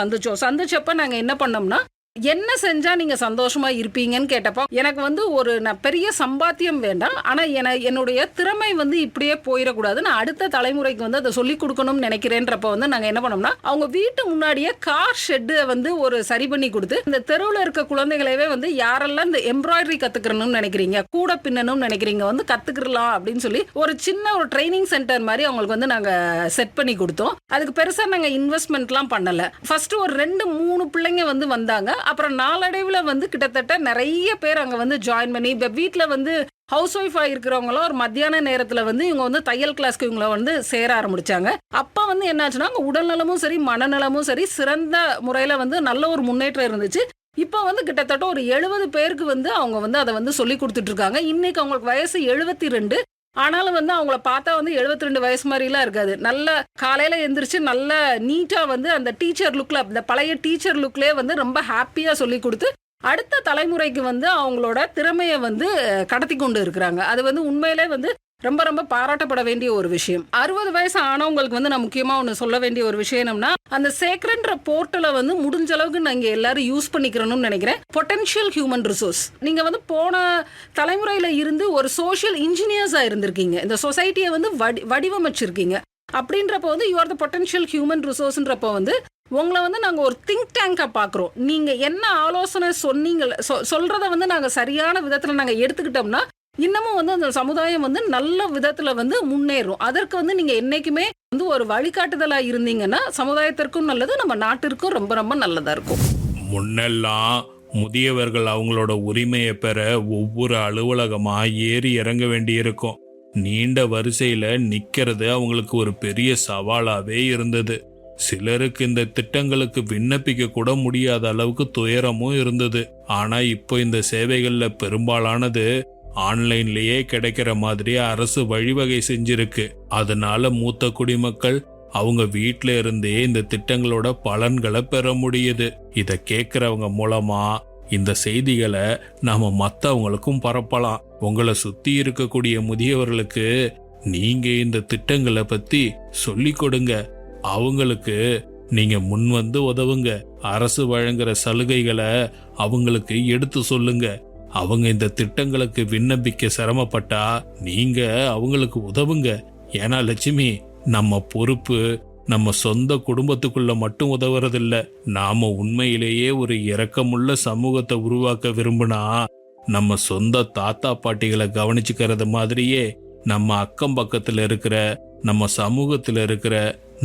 சந்திச்சப்ப நாங்க என்ன பண்ணோம்னா, என்ன செஞ்சா நீங்க சந்தோஷமா இருப்பீங்கன்னு கேட்டப்போ, எனக்கு வந்து நான் பெரிய சம்பாத்தியம் வேண்டாம், ஆனா என்னுடைய திறமை வந்து இப்படியே போயிடக்கூடாது, நான் அடுத்த தலைமுறைக்கு வந்து அதை சொல்லிக் கொடுக்கணும்னு நினைக்கிறேன்றப்ப வந்து நாங்க என்ன பண்ணோம்னா, அவங்க வீட்டு முன்னாடியே கார் ஷெட்டு வந்து ஒரு சரி பண்ணி கொடுத்து, இந்த தெருவில் இருக்க குழந்தைகளவே வந்து யாரெல்லாம் இந்த எம்ப்ராய்டரி கத்துக்கணும்னு நினைக்கிறீங்க, கூட பின்னணும்னு நினைக்கிறீங்க வந்து கத்துக்கலாம் அப்படின்னு சொல்லி ஒரு சின்ன ஒரு ட்ரைனிங் சென்டர் மாதிரி அவங்களுக்கு வந்து நாங்க செட் பண்ணி கொடுத்தோம். அதுக்கு பெருசா நாங்க இன்வெஸ்ட்மெண்ட்லாம் பண்ணல. ஃபர்ஸ்ட் ஒரு 2-3 பிள்ளைங்க வந்து வந்தாங்க. அப்புறம் நாளடைவுல வந்து கிட்டத்தட்ட நிறைய பேர் அங்க வந்து ஜாயின் பண்ணி, இப்ப வீட்டுல வந்து ஹவுஸ் ஒய்ஃபா இருக்கிறவங்களும் ஒரு மத்தியான நேரத்துல வந்து இவங்க வந்து தையல் கிளாஸ்க்கு இவங்கள வந்து சேர ஆரம்பிச்சாங்க. அப்ப வந்து என்னாச்சுன்னா உடல்நலமும் சரி மனநலமும் சரி சிறந்த முறையில வந்து நல்ல ஒரு முன்னேற்றம் இருந்துச்சு. இப்ப வந்து கிட்டத்தட்ட ஒரு 70 பேருக்கு வந்து அவங்க வந்து அதை வந்து சொல்லி கொடுத்துட்டு இருக்காங்க. இன்னைக்கு அவங்களுக்கு வயசு 72. ஆனாலும் வந்து அவங்கள பார்த்தா வந்து 72 வயசு மாதிரிலாம் இருக்காது. நல்ல காலையில எந்திரிச்சு நல்ல நீட்டா வந்து அந்த டீச்சர் லுக்ல, அந்த பழைய டீச்சர் லுக்லயே வந்து ரொம்ப ஹாப்பியா சொல்லி கொடுத்து அடுத்த தலைமுறைக்கு வந்து அவங்களோட திறமையை வந்து கடத்தி கொண்டு இருக்கிறாங்க. அது வந்து உண்மையிலே வந்து ரொம்ப ரொம்ப பாராட்டப்பட வேண்டிய ஒரு விஷயம். 60 வயசு ஆனவங்களுக்கு வந்து நான் முக்கியமா ஒன்று சொல்ல வேண்டிய ஒரு விஷயம் என்னன்னா, அந்த சேக்ரெட்ன்ற போர்ட்டலை வந்து முடிஞ்ச அளவுக்கு நாங்க எல்லாரும் யூஸ் பண்ணிக்கிறோம்னு நினைக்கிறேன். பொட்டன்ஷியல் ஹியூமன் ரிசோர்ஸ், நீங்க வந்து போன தலைமுறையில இருந்து ஒரு சோஷியல் இன்ஜினியர்ஸா இருந்திருக்கீங்க, இந்த சொசைட்டியை வந்து வடிவமைச்சிருக்கீங்க. அப்படின்றப்ப வந்து you are the potential human ரிசோர்ஸ்ன்றப்ப வந்து உங்களை வந்து நாங்க ஒரு திங்க் டேங்கா பாக்குறோம். நீங்க என்ன ஆலோசனை சொன்னீங்க, சொல்றத வந்து நாங்க சரியான விதத்துல நாங்க எடுத்துக்கிட்டோம்னா இன்னமும் வந்து அந்த சமுதாயம் வந்து நல்ல விதத்துல வந்து முன்னேறும். அதற்கு வந்து நீங்க என்னைக்குமே வந்து ஒரு வழிகாட்டுதலா இருந்தீங்கன்னா சமுதாயத்திற்கும் நல்லது, நம்ம நாட்டிற்கும் ரொம்ப ரொம்ப நல்லதா இருக்கும். முன்னெல்லாம் முதியவர்கள் அவங்களோட உரிமையை பெற ஒவ்வொரு அலுவலகமா ஏறி இறங்க வேண்டியிருக்கும். நீண்ட வரிசையில நிக்கிறது அவங்களுக்கு ஒரு பெரிய சவாலாவே இருந்தது. சிலருக்கு இந்த திட்டங்களுக்கு விண்ணப்பிக்க கூட முடியாத அளவுக்கு துயரமும் இருந்தது. ஆனா இப்போ இந்த சேவைகள்ல பெரும்பாலானது ஆன்லைன்லயே கிடைக்கிற மாதிரி அரசு வழிவகை செஞ்சிருக்கு. அதனால மூத்த குடிமக்கள் அவங்க வீட்டில இருந்தே இந்த திட்டங்களோட பலன்களை பெற முடியுது. இத கேட்கறவங்க மூலமா இந்த செய்திகளை நாம மற்றவங்களுக்கும் பரப்பலாம். உங்களை சுத்தி இருக்கக்கூடிய முதியவர்களுக்கு நீங்க இந்த திட்டங்களை பத்தி சொல்லிக் கொடுங்க. அவங்களுக்கு நீங்க முன் வந்து உதவுங்க. அரசு வழங்குற சலுகைகளை அவங்களுக்கு எடுத்து சொல்லுங்க. அவங்க இந்த திட்டங்களுக்கு விண்ணப்பிக்க சிரமப்பட்டா நீங்க அவங்களுக்கு உதவுங்க. ஏன்னா லட்சுமி, நம்ம பொறுப்பு நம்ம சொந்த குடும்பத்துக்குள்ள மட்டும் உதவுறதில்ல. நாம உண்மையிலேயே ஒரு இரக்கமுள்ள சமூகத்தை உருவாக்க விரும்பினா நம்ம சொந்த தாத்தா பாட்டிகளை கவனிச்சுக்கிறது மாதிரியே நம்ம அக்கம் பக்கத்துல இருக்கிற, நம்ம சமூகத்துல இருக்கிற,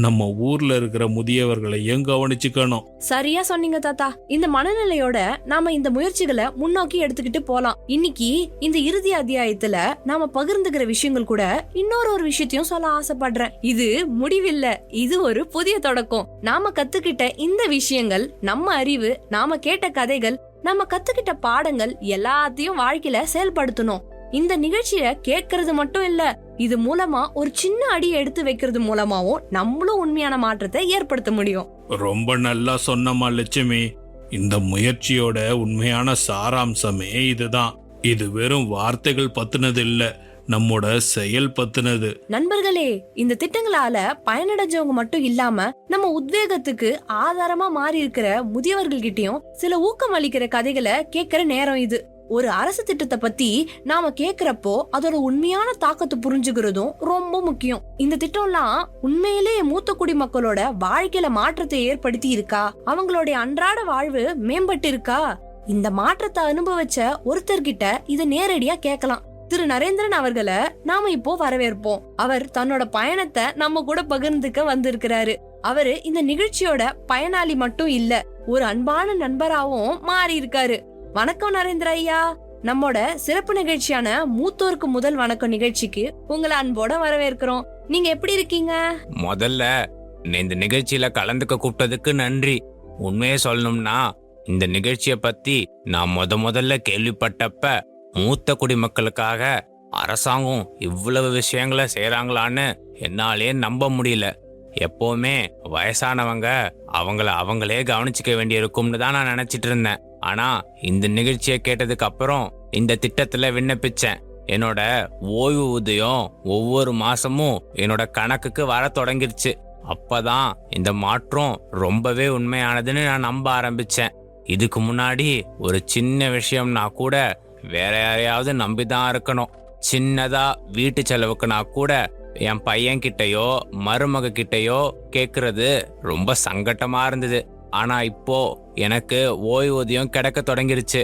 நம்ம ஊர்ல இருக்கிற முதியவர்களையும் கவனிச்சுக்கணும். சரியா சொன்னீங்க தாத்தா. இந்த மனநிலையோட நாம இந்த முயற்சிகளை முன்னோக்கி எடுத்துக்கிட்டு போலாம். இன்னைக்கு இந்த இறுதி அத்தியாயத்துல நாம பகிர்ந்துக்கிற விஷயங்கள் கூட இன்னொரு விஷயத்தையும் சொல்ல ஆசைப்படுறேன். இது முடிவில்ல, இது ஒரு புதிய தொடக்கம். நாம கத்துக்கிட்ட இந்த விஷயங்கள், நம்ம அறிவு, நாம கேட்ட கதைகள், நம்ம கத்துக்கிட்ட பாடங்கள் எல்லாத்தையும் வாழ்க்கையில செயல்படுத்தணும். இந்த நிகழ்ச்சிய கேட்கறது மட்டும் இல்ல, இது மூலமா ஒரு சின்ன அடி எடுத்து வைக்கிறது மூலமாவும் நம்மளும் உண்மையான மாற்றத்தை ஏற்படுத்த முடியும். ரொம்ப நல்லா சொன்னமா லட்சுமி. இந்த முயற்சியோட உண்மையான சாராம்சமே இதுதான். இது வெறும் வார்த்தைகள் பத்தினது இல்ல, நம்மோட செயல் பத்தினது. நண்பர்களே, இந்த திட்டங்களால பயனடைஞ்சவங்க மட்டும் இல்லாம நம்ம உத்வேகத்துக்கு ஆதாரமா மாறி இருக்கிற முதியவர்கள் கிட்டயும் சில ஊக்கம் அளிக்கிற கதைகளை கேட்கிற நேரம் இது. ஒரு அரசு திட்டத்தை பத்தி நாம கேக்குறப்போ அதோட உண்மையான தாக்கத்தை புரிஞ்சுக்கிறதும் ரொம்ப முக்கியம். இந்த திட்டம்லாம் உண்மையிலே மூத்த குடிமக்களோட வாழ்க்கையில மாற்றத்தை ஏற்படுத்தி இருக்கா? அவங்களுடைய அன்றாட வாழ்வு மேம்பட்டு இருக்கா? இந்த மாற்றத்தை அனுபவிச்ச ஒருத்தர்கிட்ட இதை நேரடியா கேட்கலாம். திரு நரேந்திரன் அவர்களை நாம இப்போ வரவேற்போம். அவர் தன்னோட பயணத்தை நம்ம கூட பகிர்ந்துக்க வந்திருக்கிறாரு. அவரு இந்த நிகழ்ச்சியோட பயனாளி மட்டும் இல்ல, ஒரு அன்பான நண்பராவும் மாறி இருக்காரு. வணக்கம் நரேந்திர ஐயா. நம்மோட சிறப்பு நிகழ்ச்சியான மூத்தோருக்கு முதல் வணக்கம் நிகழ்ச்சிக்கு உங்களை அன்போட வரவேற்கிறோம். நீங்க எப்படி இருக்கீங்க? முதல்ல இந்த நிகழ்ச்சியில கலந்துக்க கூப்பிட்டதுக்கு நன்றி. உண்மையே சொல்லணும்னா இந்த நிகழ்ச்சிய பத்தி நான் முதல்ல கேள்விப்பட்டப்ப மூத்த குடிமக்களுக்காக அரசாங்கம் இவ்வளவு விஷயங்களை செய்யறாங்களான்னு என்னாலே நம்ப முடியல. எப்பவுமே வயசானவங்க அவங்களே கவனிச்சுக்க வேண்டியிருக்கும்னு தான் நான் நினைச்சிட்டு இருந்தேன். ஆனா இந்த நிகழ்ச்சியை கேட்டதுக்கு அப்புறம் இந்த திட்டத்துல விண்ணப்பிச்சேன். என்னோட ஓய்வு ஊதியம் ஒவ்வொரு மாசமும் என்னோட கணக்குக்கு வர தொடங்கிருச்சு. அப்பதான் இந்த மாற்றம் ரொம்பவே உண்மையானதுன்னு நான் நம்ப ஆரம்பிச்சேன். இதுக்கு முன்னாடி ஒரு சின்ன விஷயம்னா கூட வேற யாரையாவது நம்பிதான் இருக்கணும். சின்னதா வீட்டு செலவுக்குனா கூட என் பையன் கிட்டயோ மருமக கிட்டயோ கேக்குறது ரொம்ப சங்கட்டமா இருந்தது. ஆனா இப்போ எனக்கு ஓய்வூதியம் கிடைக்க தொடங்கிருச்சு.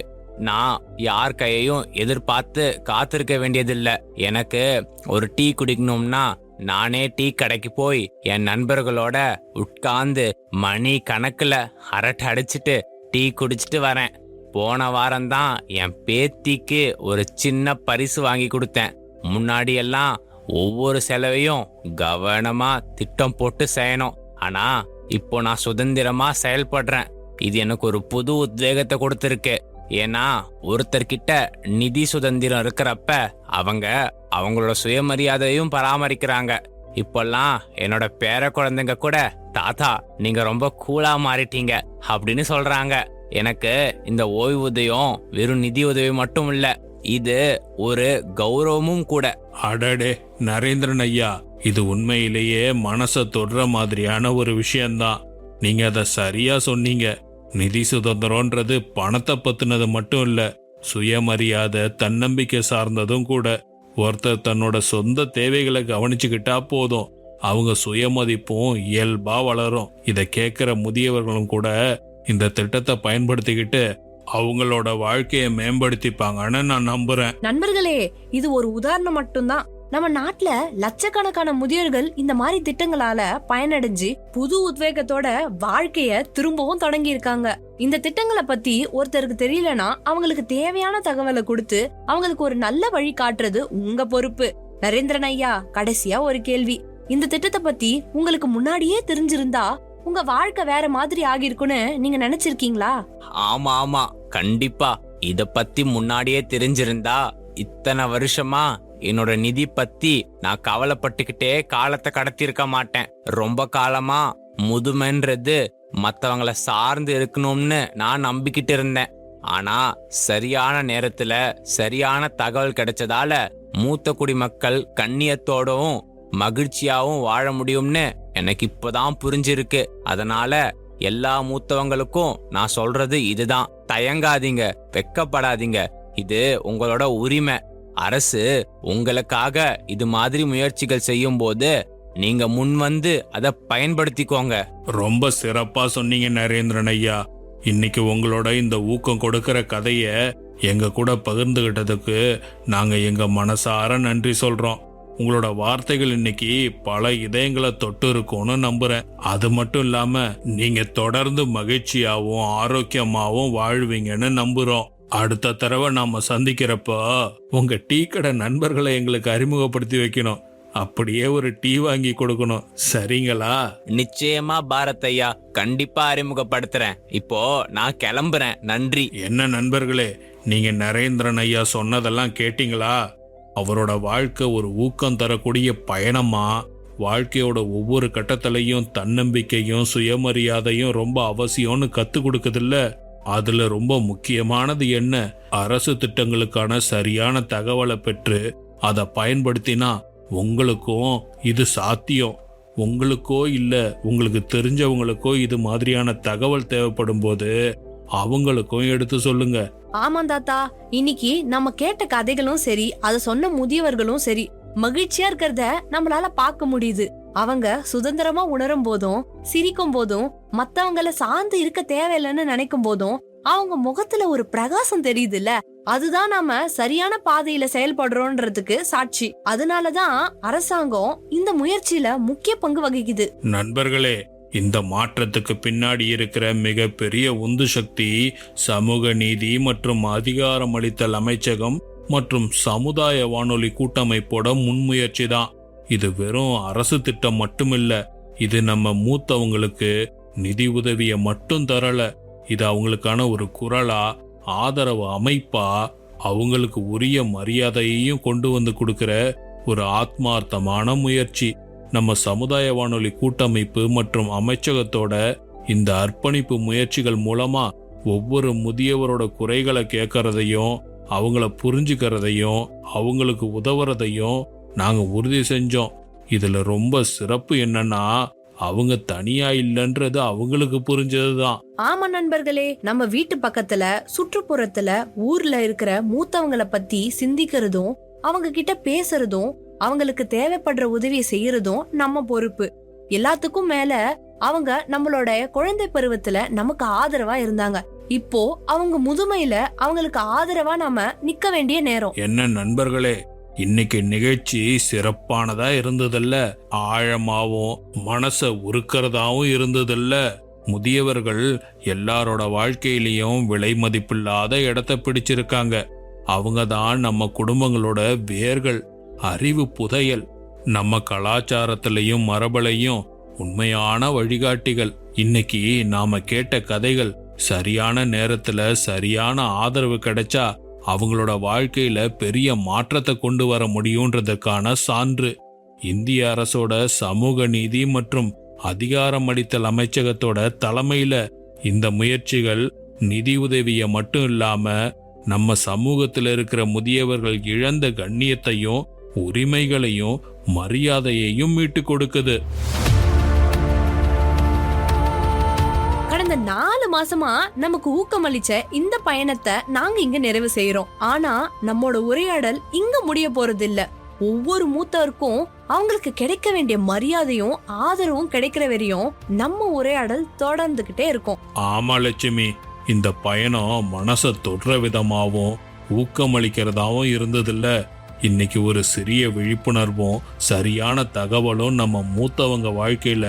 நான் யார் கையையும் எதிர்பார்த்து காத்திருக்க வேண்டியதில்ல. எனக்கு ஒரு டீ குடிக்கணும்னா நானே டீ கடைக்கு போய் என் நண்பர்களோட உட்கார்ந்து மணி கணக்குல அரட்டை அடிச்சிட்டு டீ குடிச்சிட்டு வரேன். போன வாரம்தான் என் பேத்திக்கு ஒரு சின்ன பரிசு வாங்கி கொடுத்தேன். முன்னாடி எல்லாம் ஒவ்வொரு செலவையும் கவனமா திட்டம் போட்டு செய்யணும். ஆனா இப்போ நான் சுதந்திரமா செயல்படுறேன். இது எனக்கு ஒரு புது உத்வேகத்தை கொடுத்திருக்கு. ஏன்னா ஒருத்தர்கிட்ட நிதி சுதந்திரம் இருக்கிறப்ப அவங்களோட சுயமரியாதையும் பராமரிக்கிறாங்க. இப்பெல்லாம் என்னோட பேர குழந்தைங்க கூட தாத்தா நீங்க ரொம்ப கூலா மாறிட்டீங்க அப்படின்னு சொல்றாங்க. எனக்கு இந்த ஓய்வூதியம் வெறும் நிதி உதவி மட்டும் இல்ல, இது ஒரு கௌரவமும் கூட. அடடே நரேந்திரன் ஐயா, இது உண்மையிலேயே மனசை தொடுற மாதிரியான ஒரு விஷயம்தான். நீங்க அதை சரியா சொன்னீங்க. நிதி சுதந்திரம்ன்றது பணத்தை பத்தினது மட்டும் இல்ல, சுயமரியாதை தன்னம்பிக்கை சார்ந்ததும் கூட. ஒருத்தர் தன்னோட சொந்த தேவைகளை கவனிச்சுக்கிட்டா போதும், அவங்க சுயமதிப்பும் இயல்பா வளரும். இதை கேட்கிற முதியவர்களும் கூட இந்த திட்டத்தை பயன்படுத்திக்கிட்டு அவங்களோட வாழ்க்கையை மேம்படுத்திப்பாங்கன்னு நான் நம்புறேன். நண்பர்களே, இது ஒரு உதாரணம் மட்டும்தான். நம்ம நாட்டுல லட்சக்கணக்கான முதியோர்கள் இந்த மாதிரி திட்டங்களால பயனடைஞ்சு புது உத்வேகத்தோட வாழ்க்கைய திரும்பவும் தொடங்கி இருக்காங்க. இந்த திட்டங்களை பத்தி ஒருத்தருக்கு தெரியலனா அவங்களுக்கு தேவையான தகவலை கொடுத்து அவங்களுக்கு ஒரு நல்ல வழி காட்டுறது உங்க பொறுப்பு. நரேந்திரன் ஐயா, கடைசியா ஒரு கேள்வி. இந்த திட்டத்தை பத்தி உங்களுக்கு முன்னாடியே தெரிஞ்சிருந்தா உங்க வாழ்க்கை வேற மாதிரி ஆகிருக்குன்னு நீங்க நினைச்சிருக்கீங்களா? ஆமா, கண்டிப்பா. இத பத்தி முன்னாடியே தெரிஞ்சிருந்தா இத்தனை வருஷமா என்னோட நிதி பத்தி நான் கவலைப்பட்டுக்கிட்டே காலத்தை கடத்திருக்க மாட்டேன். ரொம்ப காலமா முதுமைன்றது மத்தவங்களை சார்ந்து இருக்கணும்னு நான் நம்பிக்கிட்டு இருந்தேன். ஆனா சரியான நேரத்துல சரியான தகவல் கிடைச்சதால மூத்த குடிமக்கள் கண்ணியத்தோடவும் மகிழ்ச்சியாவும் வாழ முடியும்னு எனக்கு இப்பதான் புரிஞ்சிருக்கு. அதனால எல்லா மூத்தவங்களுக்கும் நான் சொல்றது இதுதான்: தயங்காதீங்க, வெக்கப்படாதீங்க. இது உங்களோட உரிமை. அரசு உங்களுக்காக இது மாதிரி முயற்சிகள் செய்யும் போது நீங்க முன் வந்து அதை பயன்படுத்திக்கோங்க. ரொம்ப சிறப்பா சொன்னீங்க நரேந்திரன் ஐயா. இன்னைக்கு உங்களோட இந்த ஊக்கம் கொடுக்கிற கதைய எங்க கூட பகிர்ந்துகிட்டதுக்கு நாங்க எங்க மனசார நன்றி சொல்றோம். உங்களோட வார்த்தைகள் இன்னைக்கு பல இதயங்களை தொட்டு இருக்கும்னு நம்புறேன். அது மட்டும் இல்லாம நீங்க தொடர்ந்து மகிழ்ச்சியாவும் ஆரோக்கியமாவும் வாழ்வீங்கன்னு நம்புறோம். அடுத்த தடவை நாம சந்திக்கிறப்போ உங்க டீ கடை நண்பர்களை எங்களுக்கு அறிமுகப்படுத்தி வைக்கணும். அப்படியே ஒரு டீ வாங்கி கொடுக்கணும், சரிங்களா? நிச்சயமா பாரத் ஐயா, கண்டிப்பா அறிமுகப்படுத்துறேன். இப்போ நான் கிளம்புறேன். நன்றி. என்ன நண்பர்களே, நீங்க நரேந்திரன் ஐயா சொன்னதெல்லாம் கேட்டீங்களா? அவரோட வாழ்க்கை ஒரு ஊக்கம் தரக்கூடிய பயணமா. வாழ்க்கையோட ஒவ்வொரு கட்டத்திலையும் தன்னம்பிக்கையும் சுயமரியாதையும் ரொம்ப அவசியம்னு கத்து கொடுக்குதில்ல. அதுல ரொம்ப முக்கியமானது என்ன? அரசு திட்டங்களுக்கான சரியான தகவலை பெற்று அதை பயன்படுத்தினா உங்களுக்கும் இது சாத்தியம். உங்களுக்கோ இல்ல உங்களுக்கு தெரிஞ்சவங்களுக்கோ இது மாதிரியான தகவல் தேவைப்படும் போது அவங்களுக்கும் எடுத்து சொல்லுங்க. ஆமாம் தாத்தா, இன்னைக்கு நம்ம கேட்ட கதைகளும் சரி, அதை சொன்ன முதியவர்களும் சரி, மகிழ்ச்சியா இருக்கிறத நம்மளால பார்க்க முடியுது. அவங்க சுதந்திரமா உணரும் போதும், சிரிக்கும் போதும், மத்தவங்கள சார்ந்து இருக்க தேவையில்லைன்னு நினைக்கும் போதும் அவங்க முகத்துல ஒரு பிரகாசம் தெரியுதுல்ல, அதுதான் நாம சரியான பாதையில செயல்படுறோன்றதுக்கு சாட்சி. அதனாலதான் அரசாங்கம் இந்த முயற்சியில முக்கிய பங்கு வகிக்குது. நண்பர்களே, இந்த மாற்றத்துக்கு பின்னாடி இருக்கிற மிகப்பெரிய உந்து சக்தி சமூக நீதி மற்றும் அதிகாரமளித்தல் அமைச்சகம் மற்றும் சமுதாய வானொலி கூட்டமைப்போட முன்முயற்சி தான். இது வெறும் அரசு திட்டம் மட்டுமில்ல, இது நம்ம மூத்தவங்களுக்கு நிதி உதவியை மட்டும் தரல, இது அவங்களுக்கான ஒரு குரலா, ஆதரவு அமைப்பா, அவங்களுக்கு உரிய மரியாதையையும் கொண்டு வந்து கொடுக்கிற ஒரு ஆத்மார்த்தமான முயற்சி. நம்ம சமுதாய வானொலி கூட்டமைப்பு மற்றும் அமைச்சகத்தோட இந்த அர்ப்பணிப்பு முயற்சிகள் மூலமா ஒவ்வொரு முதியவரோட குறைகளை கேட்கறதையும், அவங்கள புரிஞ்சுக்கிறதையும், அவங்களுக்கு உதவுறதையும் நாங்க உறுதி செஞ்சோம். இதுல ரொம்ப சிறப்பு என்னன்னா, அவங்க தனியா இல்லைன்றது அவங்களுக்கு புரிஞ்சதுதான். ஆமா நண்பர்களே, நம்ம வீட்டு பக்கத்துல, சுற்றுப்புறத்துல, ஊர்ல இருக்கிற மூத்தவங்களை பத்தி சிந்திக்கிறதும், அவங்க கிட்ட பேசுறதும், அவங்களுக்கு தேவைப்படுற உதவியை செய்யறதும் நம்ம பொறுப்பு. எல்லாத்துக்கும் மேல அவங்க நம்மளோட குழந்தை பருவத்துல நமக்கு ஆதரவா இருந்தாங்க. இப்போ அவங்க முதுமையில அவங்களுக்கு ஆதரவா நாம நிக்க வேண்டிய நேரம். என்ன நண்பர்களே, இன்னைக்கு நிகழ்ச்சி சிறப்பானதா இருந்ததல்ல, ஆழமாவும் மனச உருக்கிறதாவும் இருந்ததல்ல. முதியவர்கள் எல்லாரோட வாழ்க்கையிலையும் விலை மதிப்பில்லாத இடத்தை பிடிச்சிருக்காங்க. அவங்க தான் நம்ம குடும்பங்களோட வேர்கள், அறிவு புதையல், நம்ம கலாச்சாரத்திலையும் மரபலையும் உண்மையான வழிகாட்டிகள். இன்னைக்கு நாம கேட்ட கதைகள் சரியான நேரத்துல சரியான ஆதரவு கிடைச்சா அவங்களோட வாழ்க்கையில பெரிய மாற்றத்தை கொண்டு வர முடியுன்றதுக்கான சான்று. இந்திய அரசோட சமூக நீதி மற்றும் அதிகாரமளித்தல் அமைச்சகத்தோட தலைமையில இந்த முயற்சிகள் நிதி உதவியை மட்டும் இல்லாம நம்ம சமூகத்தில் இருக்கிற முதியவர்கள் இழந்த கண்ணியத்தையும் உரிமைகளையும் மரியாதையையும் மீட்டு கொடுக்குது. கடந்த 4 மாசமா நமக்கு ஊக்கமளிச்ச இந்த பயணத்தை நாங்க இங்க நிறைவு செய்யறோம். ஆனா நம்மோட உரையாடல் இங்க முடிய போறது இல்ல. ஒவ்வொரு மூத்தவருக்கும் அவங்களுக்கு கிடைக்க வேண்டிய மரியாதையும் ஆதரவும் கிடைக்கிற வரையும் நம்ம உரையாடல் தொடர்ந்துகிட்டே இருக்கும். ஆமா லட்சுமி, இந்த பயணம் மனசை தொடுற விதமாவும் ஊக்கமளிக்கிறதாவும் இருந்ததில்ல. இன்னைக்கு ஒரு சிறிய விழிப்புணர்வும் சரியான தகவலும் நம்ம மூத்தவங்க வாழ்க்கையில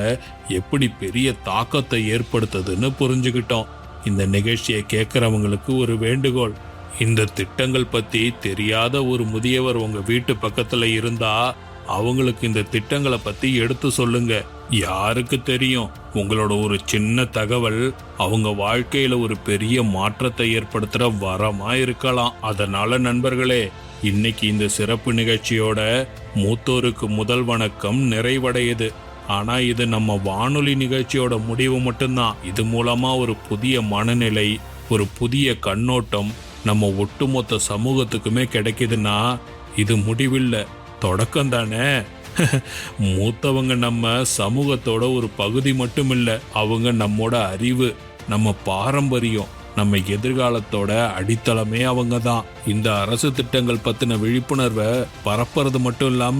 எப்படி பெரிய தாக்கத்தை ஏற்படுத்துதுன்னு புரிஞ்சுக்கிட்டோம். இந்த நிகழ்ச்சியை கேட்கறவங்களுக்கு ஒரு வேண்டுகோள்: இந்த திட்டங்கள் பத்தி தெரியாத ஒரு முதியவர் உங்க வீட்டு பக்கத்துல இருந்தா அவங்களுக்கு இந்த திட்டங்களை பத்தி எடுத்து சொல்லுங்க. யாருக்கு தெரியும், உங்களோட ஒரு சின்ன தகவல் அவங்க வாழ்க்கையில ஒரு பெரிய மாற்றத்தை ஏற்படுத்துற வரமா இருக்கலாம். அதனால நண்பர்களே, இன்னைக்கு இந்த சிறப்பு நிகழ்ச்சியோட மூத்தோருக்கு முதல் வணக்கம் நிறைவடையுது. ஆனா இது நம்ம வானொலி நிகழ்ச்சியோட முடிவு மட்டும்தான். இது மூலமா ஒரு புதிய மனநிலை, ஒரு புதிய கண்ணோட்டம் நம்ம ஒட்டுமொத்த சமூகத்துக்குமே கிடைக்குதுன்னா இது முடிவில்லை, தொடக்கம் தானே. மூத்தவங்க நம்ம சமூகத்தோட ஒரு பகுதி மட்டும் இல்ல, அவங்க நம்மோட அறிவு, நம்ம பாரம்பரியம், நம்ம எதிர்காலத்தோட அடித்தளமே அவங்க தான். இந்த அரசு திட்டங்கள் பத்தின விழிப்புணர்வை பரப்புறது மட்டும் இல்லாம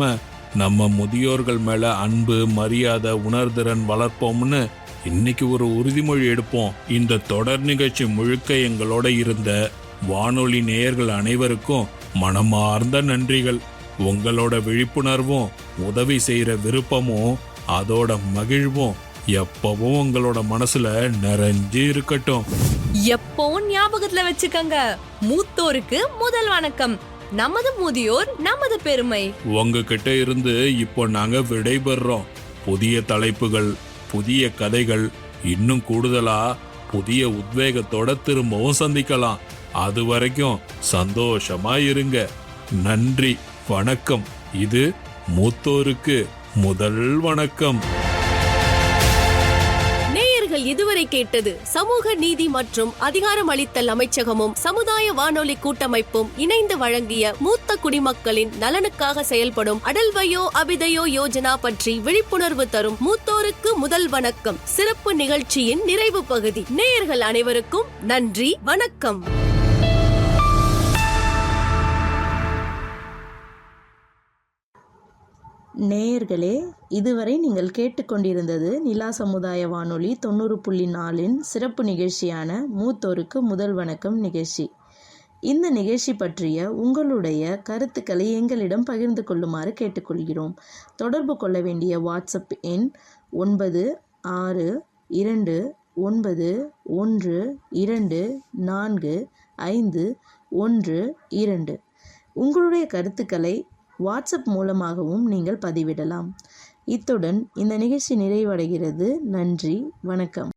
நம்ம முதியோர்கள் மேல அன்பு, மரியாதை, உணர்திறன் வளர்ப்போம்னு இன்னைக்கு ஒரு உறுதிமொழி எடுப்போம். இந்த தொடர் நிகழ்ச்சி முழுக்க எங்களோட இருந்த வானொலி நேயர்கள் அனைவருக்கும் மனமார்ந்த நன்றிகள். உங்களோட விழிப்புணர்வும் உதவி செய்யற விருப்பமும் அதோட மகிழ்வும் எப்பவும் உங்களோட மனசுல நிறைஞ்சு இருக்கட்டும். எப்பவும் ஞாபகத்துல வச்சுக்கங்க, மூத்தோருக்கு முதல் வணக்கம். நமது முதியோர் நமது பெருமை. உங்ககிட்ட இருந்து இப்போ நாங்க விடைபெறுறோம். புதிய தலைப்புகள், புதிய கதைகள், இன்னும் கூடுதலா புதிய உத்வேகத்தோட திரும்பவும் சந்திக்கலாம். அது வரைக்கும் சந்தோஷமா இருங்க. நன்றி, வணக்கம். இது மூத்தோருக்கு முதல் வணக்கம். நேயர்கள் இதுவரை கேட்டது சமூக நீதி மற்றும் அதிகாரமளித்தல் அமைச்சகமும் சமுதாய வானொலி கூட்டமைப்பும் இணைந்து வழங்கிய மூத்த குடிமக்களின் நலனுக்காக செயல்படும் அடல் வயோ அபிதயோ யோஜனா பற்றி விழிப்புணர்வு தரும் மூத்தோருக்கு முதல் வணக்கம் சிறப்பு நிகழ்ச்சியின் நிறைவு பகுதி. நேயர்கள் அனைவருக்கும் நன்றி, வணக்கம். நேயர்களே, இதுவரை நீங்கள் கேட்டுக்கொண்டிருந்தது நிலா சமுதாய வானொலி 90.4 சிறப்பு நிகழ்ச்சியான மூத்தோருக்கு முதல் வணக்கம் நிகழ்ச்சி. இந்த நிகழ்ச்சி பற்றிய உங்களுடைய கருத்துக்களை எங்களிடம் பகிர்ந்து கொள்ளுமாறு கேட்டுக்கொள்கிறோம். தொடர்பு கொள்ள வேண்டிய வாட்ஸ்அப் எண் 9629124512. உங்களுடைய கருத்துக்களை வாட்ஸ்அப் மூலமாகவும் நீங்கள் பதிவிடலாம். இத்துடன் இந்த நிகழ்ச்சி நிறைவடைகிறது. நன்றி, வணக்கம்.